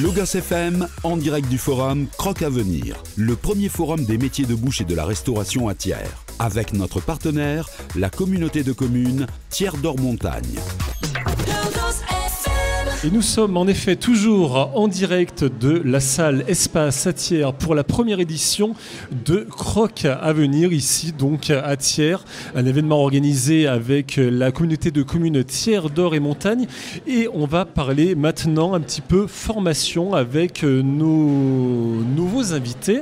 Logas FM, en direct du forum Croc à venir, le premier forum des métiers de bouche et de la restauration à Thiers, avec notre partenaire, la communauté de communes Thiers d'Or Montagne. Et nous sommes en effet toujours en direct de la salle Espace à Thiers pour la première édition de Croc à venir, ici donc à Thiers, un événement organisé avec la communauté de communes Thiers d'Or et Montagne. Et on va parler maintenant un petit peu formation avec nos nouveaux invités.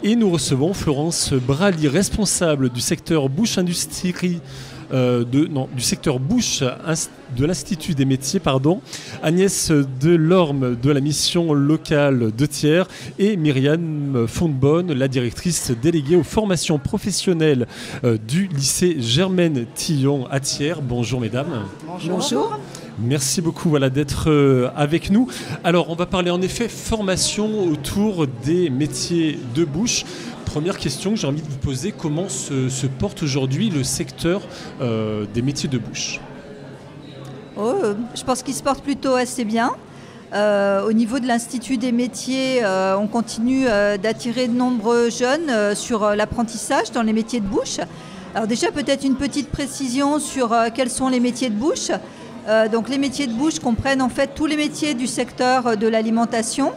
Et nous recevons Florence Brali, responsable du secteur bouche-industrie du secteur bouche de l'Institut des métiers, Agnès Delorme de la mission locale de Thiers et Myriam Fontbonne, la directrice déléguée aux formations professionnelles du lycée Germaine Tillon à Thiers. Bonjour mesdames. Bonjour. Merci beaucoup d'être avec nous. Alors on va parler en effet formation autour des métiers de bouche. Première question que j'ai envie de vous poser, comment se porte aujourd'hui le secteur des métiers de bouche ? Je pense qu'il se porte plutôt assez bien. Au niveau de l'Institut des métiers, on continue d'attirer de nombreux jeunes sur l'apprentissage dans les métiers de bouche. Alors déjà peut-être une petite précision sur quels sont les métiers de bouche. Donc les métiers de bouche comprennent en fait tous les métiers du secteur de l'alimentation,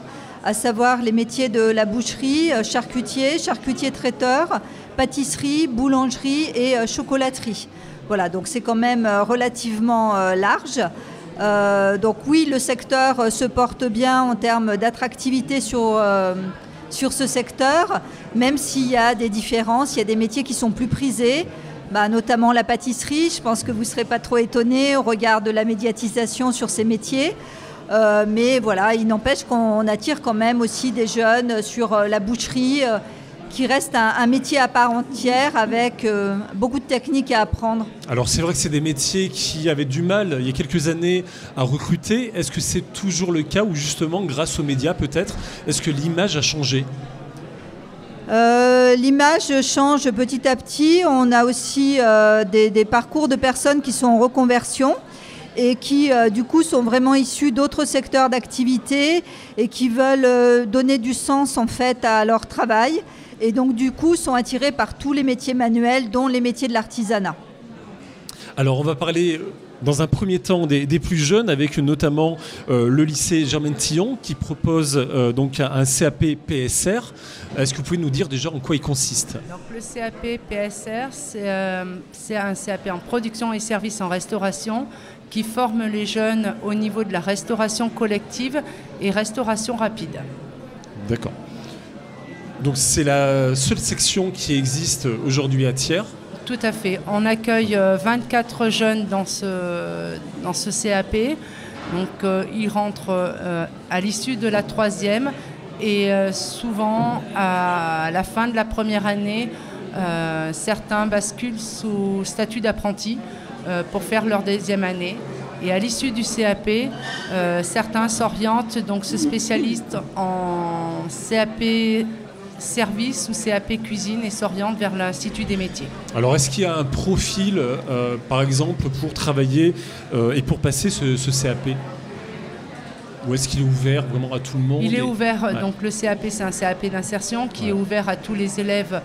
à savoir les métiers de la boucherie, charcutier traiteur, pâtisserie, boulangerie et chocolaterie. Voilà, donc c'est quand même relativement large. Donc oui, le secteur se porte bien en termes d'attractivité sur ce secteur, même s'il y a des différences, il y a des métiers qui sont plus prisés, notamment la pâtisserie. Je pense que vous ne serez pas trop étonnés au regard de la médiatisation sur ces métiers. Mais voilà, il n'empêche qu'on attire quand même aussi des jeunes sur la boucherie, qui reste un métier à part entière avec beaucoup de techniques à apprendre. Alors c'est vrai que c'est des métiers qui avaient du mal il y a quelques années à recruter. Est-ce que c'est toujours le cas ou justement grâce aux médias peut-être, est-ce que l'image a changé ? L'image change petit à petit. On a aussi des parcours de personnes qui sont en reconversion et qui du coup sont vraiment issus d'autres secteurs d'activité et qui veulent donner du sens en fait à leur travail et donc du coup sont attirés par tous les métiers manuels dont les métiers de l'artisanat. Alors on va parler dans un premier temps des plus jeunes avec notamment le lycée Germaine Tillon qui propose donc un CAP PSR. Est-ce que vous pouvez nous dire déjà en quoi il consiste ? Donc le CAP PSR c'est un CAP en production et services en restauration qui forme les jeunes au niveau de la restauration collective et restauration rapide. D'accord. Donc c'est la seule section qui existe aujourd'hui à Thiers. Tout à fait. On accueille 24 jeunes dans ce CAP. Donc ils rentrent à l'issue de la troisième et souvent à la fin de la première année, certains basculent sous statut d'apprenti pour faire leur deuxième année. Et à l'issue du CAP, certains s'orientent, donc se spécialisent en CAP service ou CAP cuisine et s'orientent vers l'Institut des métiers. Alors est-ce qu'il y a un profil, par exemple, pour travailler et pour passer ce CAP ? Ou est-ce qu'il est ouvert vraiment à tout le monde ? Il est ouvert, ouais. Donc le CAP c'est un CAP d'insertion qui est ouvert à tous les élèves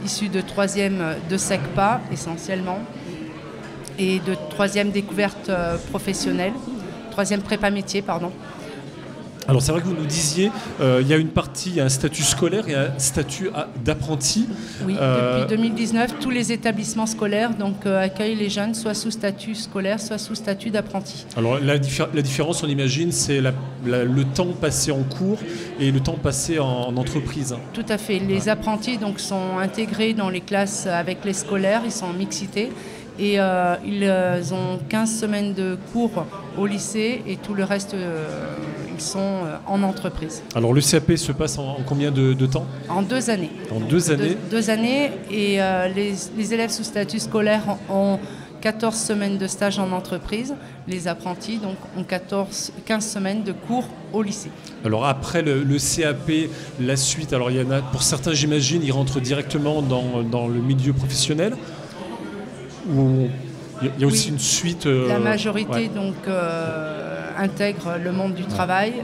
issus de 3e de SECPA essentiellement et de 3e découverte professionnelle, 3e prépa métier, pardon. Alors c'est vrai que vous nous disiez, il y a une partie, il y a un statut scolaire et un statut d'apprenti. Oui, depuis 2019, tous les établissements scolaires accueillent les jeunes soit sous statut scolaire, soit sous statut d'apprenti. Alors la différence, on imagine, c'est le temps passé en cours et le temps passé en entreprise. Tout à fait. Les apprentis sont intégrés dans les classes avec les scolaires, ils sont en mixité. Et ils ont 15 semaines de cours au lycée et tout le reste, ils sont en entreprise. Alors le CAP se passe en combien de temps ? En 2 années. En 2 années. 2 années et les élèves sous statut scolaire ont 14 semaines de stage en entreprise. Les apprentis ont 15 semaines de cours au lycée. Alors après le CAP, la suite, alors il y en a, pour certains j'imagine, ils rentrent directement dans le milieu professionnel. Ou Il y a aussi une suite. La majorité donc intègre le monde du travail,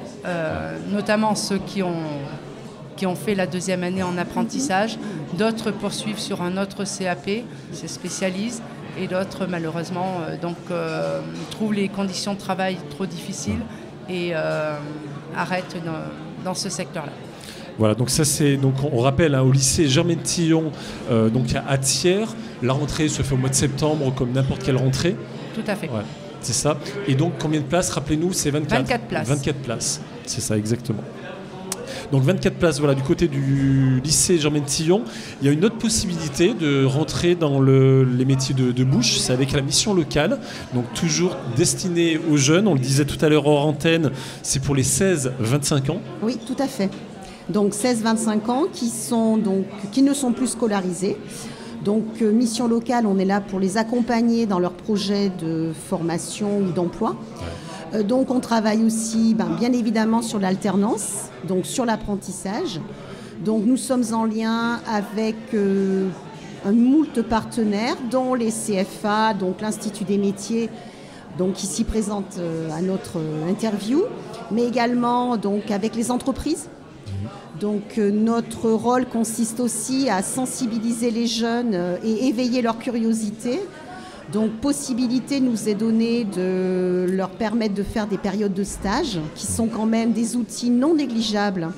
notamment ceux qui ont fait la 2e année en apprentissage. D'autres poursuivent sur un autre CAP, se spécialisent, et d'autres malheureusement trouvent les conditions de travail trop difficiles et arrêtent dans ce secteur-là. Voilà, donc ça c'est donc on rappelle au lycée Germaine Tillon donc à Thiers, la rentrée se fait au mois de septembre comme n'importe quelle rentrée. Tout à fait. Ouais, c'est ça. Et donc combien de places, rappelez-nous, c'est 24. 24 places. 24 places. C'est ça exactement. Donc 24 places voilà du côté du lycée Germaine Tillon. Il y a une autre possibilité de rentrer dans les métiers de bouche, c'est avec la mission locale. Donc toujours destinée aux jeunes, on le disait tout à l'heure hors antenne, c'est pour les 16-25 ans. Oui, tout à fait. Donc 16-25 ans qui ne sont plus scolarisés. Donc mission locale, on est là pour les accompagner dans leurs projets de formation ou d'emploi. Donc on travaille aussi bien évidemment sur l'alternance, donc sur l'apprentissage. Donc nous sommes en lien avec un moult partenaires, dont les CFA, donc l'Institut des métiers, donc qui s'y présente à notre interview, mais également donc avec les entreprises. Donc notre rôle consiste aussi à sensibiliser les jeunes et éveiller leur curiosité. Donc possibilité nous est donnée de leur permettre de faire des périodes de stage qui sont quand même des outils non négligeables,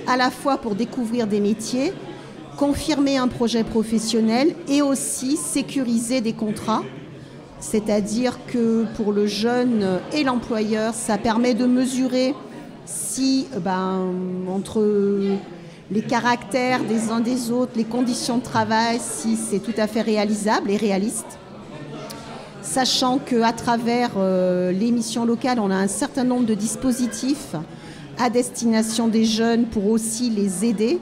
à la fois pour découvrir des métiers, confirmer un projet professionnel et aussi sécuriser des contrats. C'est-à-dire que pour le jeune et l'employeur, ça permet de mesurer si entre les caractères des uns des autres, les conditions de travail, si c'est tout à fait réalisable et réaliste. Sachant qu'à travers les missions locales, on a un certain nombre de dispositifs à destination des jeunes pour aussi les aider.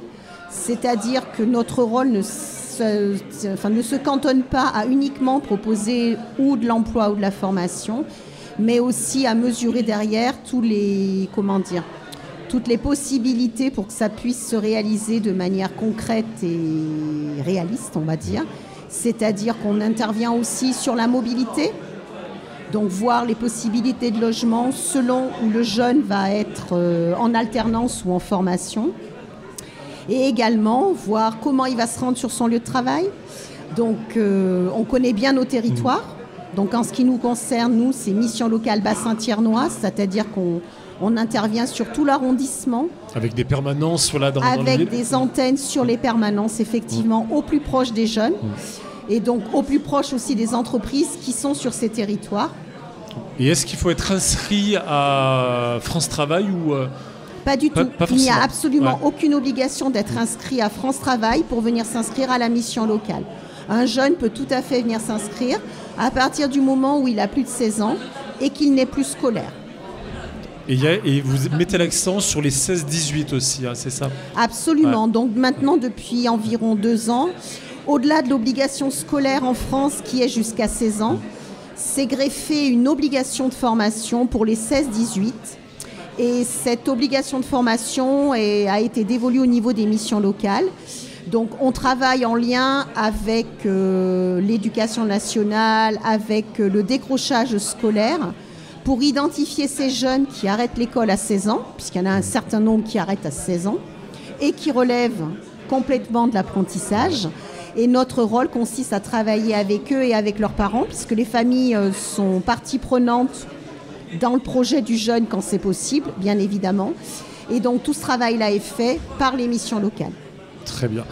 C'est-à-dire que notre rôle ne se cantonne pas à uniquement proposer ou de l'emploi ou de la formation, mais aussi à mesurer derrière toutes les possibilités pour que ça puisse se réaliser de manière concrète et réaliste, on va dire. C'est-à-dire qu'on intervient aussi sur la mobilité, donc voir les possibilités de logement selon où le jeune va être en alternance ou en formation. Et également voir comment il va se rendre sur son lieu de travail. Donc on connaît bien nos territoires. Donc en ce qui nous concerne, nous, c'est mission locale bassin thiernois, c'est-à-dire qu'on intervient sur tout l'arrondissement. Avec des permanences dans avec des antennes sur les permanences, effectivement, au plus proche des jeunes. Et donc au plus proche aussi des entreprises qui sont sur ces territoires. Et est-ce qu'il faut être inscrit à France Travail ou Pas du tout. Pas Il n'y a absolument aucune obligation d'être inscrit à France Travail pour venir s'inscrire à la mission locale. Un jeune peut tout à fait venir s'inscrire à partir du moment où il a plus de 16 ans et qu'il n'est plus scolaire. Et vous mettez l'accent sur les 16-18 aussi, c'est ça ? Absolument. Ouais. Donc maintenant, depuis environ 2 ans, au-delà de l'obligation scolaire en France qui est jusqu'à 16 ans, s'est greffée une obligation de formation pour les 16-18. Et cette obligation de formation a été dévolue au niveau des missions locales. Donc on travaille en lien avec l'éducation nationale, avec le décrochage scolaire, pour identifier ces jeunes qui arrêtent l'école à 16 ans, puisqu'il y en a un certain nombre qui arrêtent à 16 ans, et qui relèvent complètement de l'apprentissage. Et notre rôle consiste à travailler avec eux et avec leurs parents, puisque les familles sont partie prenante dans le projet du jeune quand c'est possible, bien évidemment. Et donc tout ce travail-là est fait par les missions locales. Très bien.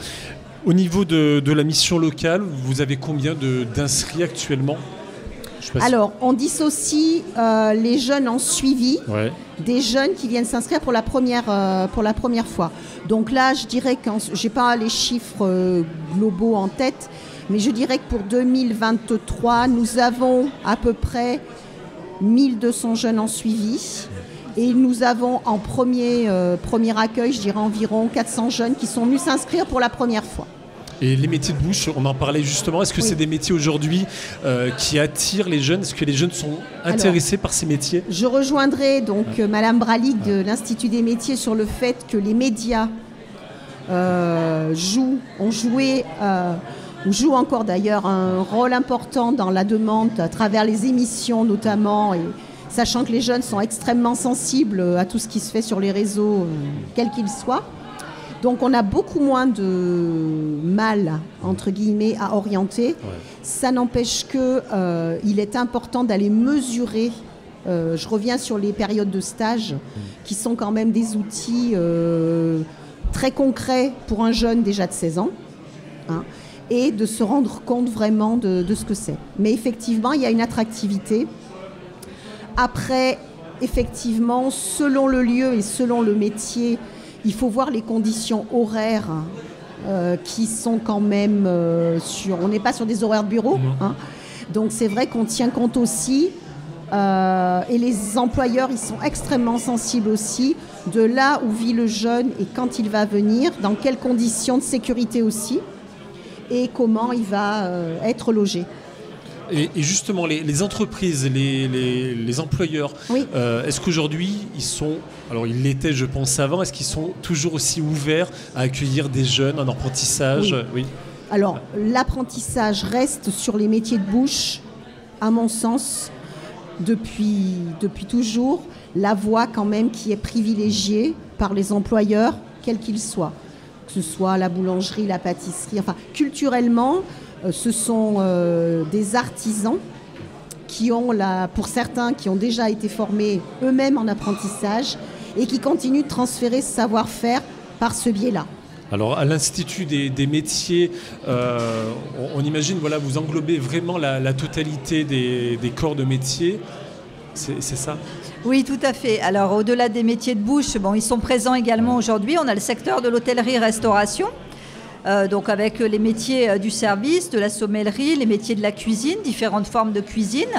Au niveau de la mission locale, vous avez combien d'inscrits actuellement ? Alors, on dissocie les jeunes en suivi des jeunes qui viennent s'inscrire pour la première fois. Donc là, je dirais que je n'ai pas les chiffres globaux en tête, mais je dirais que pour 2023, nous avons à peu près 1200 jeunes en suivi. Et nous avons en premier accueil, je dirais environ 400 jeunes qui sont venus s'inscrire pour la première fois. Et les métiers de bouche, on en parlait justement. Est-ce que c'est des métiers aujourd'hui qui attirent les jeunes ? Est-ce que les jeunes sont intéressés par ces métiers ? Je rejoindrai donc Madame Bralic de l'Institut des métiers sur le fait que les médias ont joué On joue encore d'ailleurs un rôle important dans la demande à travers les émissions notamment, et sachant que les jeunes sont extrêmement sensibles à tout ce qui se fait sur les réseaux, quels qu'ils soient. Donc on a beaucoup moins de mal, entre guillemets, à orienter. Ouais. Ça n'empêche qu'il est important d'aller mesurer. Je reviens sur les périodes de stage, qui sont quand même des outils très concrets pour un jeune déjà de 16 ans. Hein, et de se rendre compte vraiment de ce que c'est. Mais effectivement, il y a une attractivité. Après, effectivement, selon le lieu et selon le métier, il faut voir les conditions horaires qui sont quand même on n'est pas sur des horaires de bureau. Hein. Donc c'est vrai qu'on tient compte aussi. Et les employeurs, ils sont extrêmement sensibles aussi de là où vit le jeune et quand il va venir, dans quelles conditions de sécurité aussi, et comment il va être logé. Et justement, les entreprises, les employeurs, oui. Est-ce qu'aujourd'hui, ils l'étaient, je pense, avant, est-ce qu'ils sont toujours aussi ouverts à accueillir des jeunes en apprentissage? Oui. Alors, l'apprentissage reste sur les métiers de bouche, à mon sens, depuis toujours, la voie quand même qui est privilégiée par les employeurs, quels qu'ils soient. Que ce soit la boulangerie, la pâtisserie, enfin, culturellement, ce sont des artisans qui ont, pour certains, qui ont déjà été formés eux-mêmes en apprentissage et qui continuent de transférer ce savoir-faire par ce biais-là. Alors, à l'Institut des métiers, on imagine, voilà, vous englobez vraiment la totalité des corps de métier. C'est ça ? Oui, tout à fait. Alors, au-delà des métiers de bouche, ils sont présents également aujourd'hui. On a le secteur de l'hôtellerie-restauration, donc avec les métiers du service, de la sommellerie, les métiers de la cuisine, différentes formes de cuisine,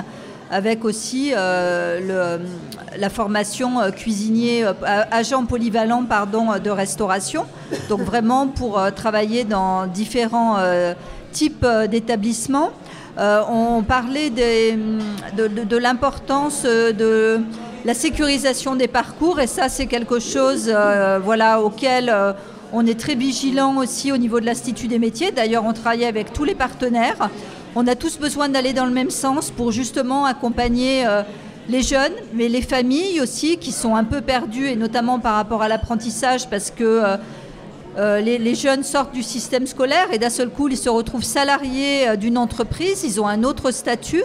avec aussi la formation cuisinier, agent polyvalent de restauration. Donc vraiment pour travailler dans différents types d'établissements. On parlait de l'importance de la sécurisation des parcours, et ça c'est quelque chose auquel on est très vigilant aussi au niveau de l'Institut des métiers. D'ailleurs, on travaille avec tous les partenaires. On a tous besoin d'aller dans le même sens pour justement accompagner les jeunes, mais les familles aussi qui sont un peu perdues, et notamment par rapport à l'apprentissage, parce que les jeunes sortent du système scolaire et d'un seul coup, ils se retrouvent salariés d'une entreprise, ils ont un autre statut.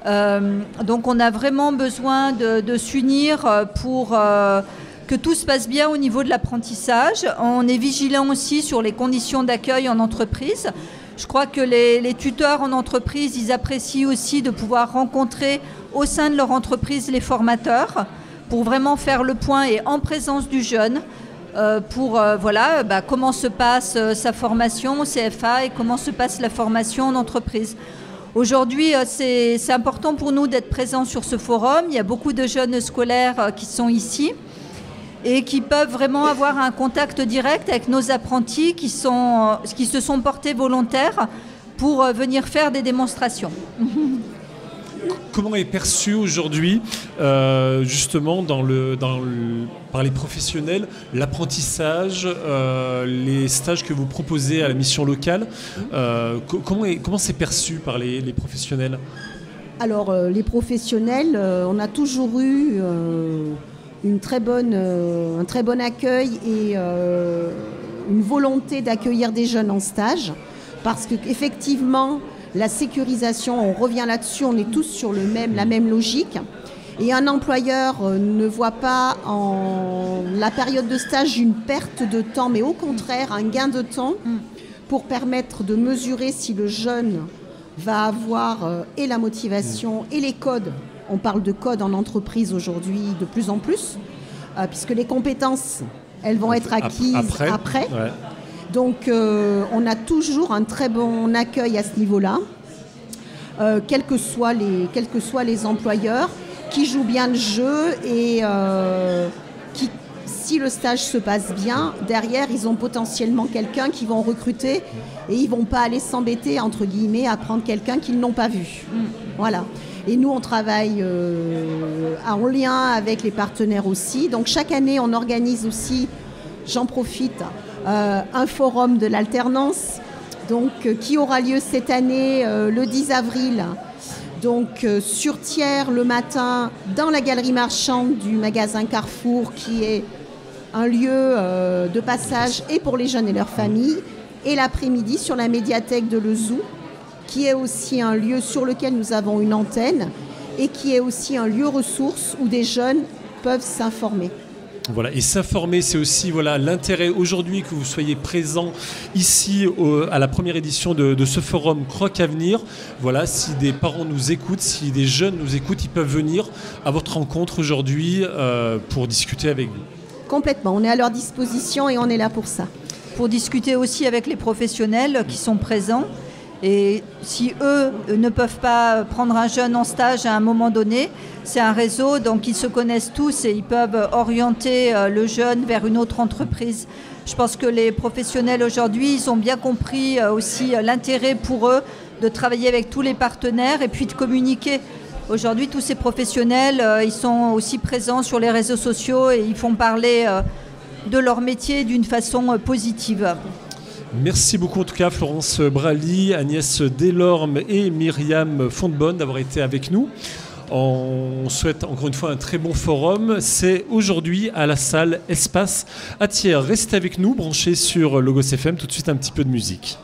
Donc on a vraiment besoin de s'unir pour que tout se passe bien au niveau de l'apprentissage. On est vigilant aussi sur les conditions d'accueil en entreprise. Je crois que les tuteurs en entreprise, ils apprécient aussi de pouvoir rencontrer au sein de leur entreprise les formateurs pour vraiment faire le point et en présence du jeune pour comment se passe sa formation au CFA et comment se passe la formation en entreprise. Aujourd'hui, c'est important pour nous d'être présents sur ce forum. Il y a beaucoup de jeunes scolaires qui sont ici et qui peuvent vraiment avoir un contact direct avec nos apprentis qui se sont portés volontaires pour venir faire des démonstrations. Comment est perçu aujourd'hui, justement, par les professionnels, l'apprentissage, les stages que vous proposez à la mission locale, comment c'est perçu par les professionnels ? Alors, les professionnels, on a toujours eu un très bon accueil et une volonté d'accueillir des jeunes en stage, parce qu'effectivement, la sécurisation, on revient là-dessus, on est tous sur la même logique. Et un employeur ne voit pas en la période de stage une perte de temps, mais au contraire un gain de temps pour permettre de mesurer si le jeune va avoir et la motivation et les codes. On parle de codes en entreprise aujourd'hui de plus en plus, puisque les compétences, elles vont être acquises après. Ouais. Donc on a toujours un très bon accueil à ce niveau-là, quels que soient les employeurs, qui jouent bien le jeu et si le stage se passe bien, derrière ils ont potentiellement quelqu'un qu'ils vont recruter et ils ne vont pas aller s'embêter, entre guillemets, à prendre quelqu'un qu'ils n'ont pas vu. Voilà. Et nous, on travaille en lien avec les partenaires aussi. Donc chaque année, on organise aussi, j'en profite, un forum de l'alternance donc, qui aura lieu cette année le 10 avril. Donc sur Thiers le matin, dans la galerie marchande du magasin Carrefour, qui est un lieu de passage et pour les jeunes et leurs familles. Et l'après-midi sur la médiathèque de Lezou, qui est aussi un lieu sur lequel nous avons une antenne et qui est aussi un lieu ressource où des jeunes peuvent s'informer. Voilà, et s'informer, c'est aussi l'intérêt aujourd'hui que vous soyez présents ici à la première édition de ce forum Croc Avenir. Voilà, si des parents nous écoutent, si des jeunes nous écoutent, ils peuvent venir à votre rencontre aujourd'hui pour discuter avec vous. Complètement, on est à leur disposition et on est là pour ça. Pour discuter aussi avec les professionnels qui sont présents. Et si eux ne peuvent pas prendre un jeune en stage à un moment donné, c'est un réseau, donc ils se connaissent tous et ils peuvent orienter le jeune vers une autre entreprise. Je pense que les professionnels aujourd'hui, ils ont bien compris aussi l'intérêt pour eux de travailler avec tous les partenaires et puis de communiquer. Aujourd'hui, tous ces professionnels, ils sont aussi présents sur les réseaux sociaux et ils font parler de leur métier d'une façon positive. Merci beaucoup en tout cas Florence Brali, Agnès Delorme et Myriam Fontbonne d'avoir été avec nous. On souhaite encore une fois un très bon forum. C'est aujourd'hui à la salle Espace à Thiers. Restez avec nous, branchés sur Logos FM. Tout de suite un petit peu de musique.